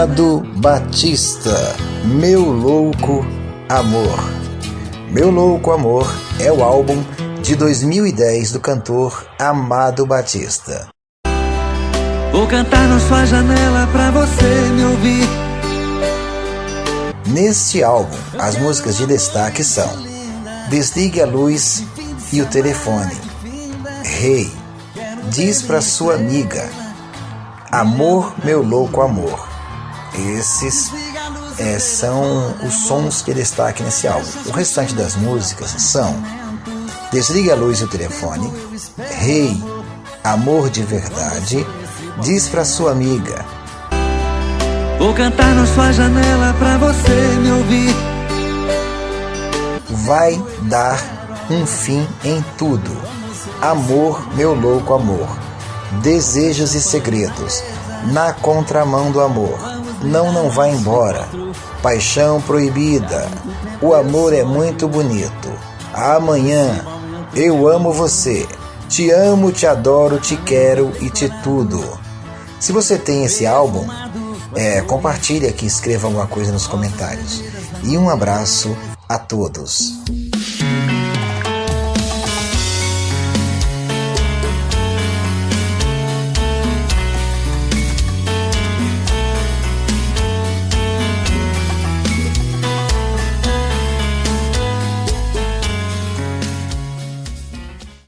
Amado Batista, Meu Louco Amor. Meu Louco Amor é o álbum de 2010 do cantor Amado Batista. Vou cantar na sua janela pra você me ouvir. Neste álbum, as músicas de destaque são Desligue a Luz e o Telefone, Rei, Diz pra Sua Amiga, Amor, Meu Louco Amor. Esses são os sons de destaque nesse álbum. O restante das músicas são Desligue a Luz e o Telefone, Rei, Amor de Verdade, Diz pra Sua Amiga. Vou cantar na sua janela pra você me ouvir. Vai dar um fim em tudo, Amor, Meu Louco Amor. Desejos e Segredos, Na Contramão do Amor, Não Vai Embora, Paixão Proibida, O Amor é Muito Bonito, Amanhã, Eu Amo Você, Te Amo, Te Adoro, Te Quero e Te Tudo. Se você tem esse álbum, compartilhe aqui, escreva alguma coisa nos comentários. E um abraço a todos.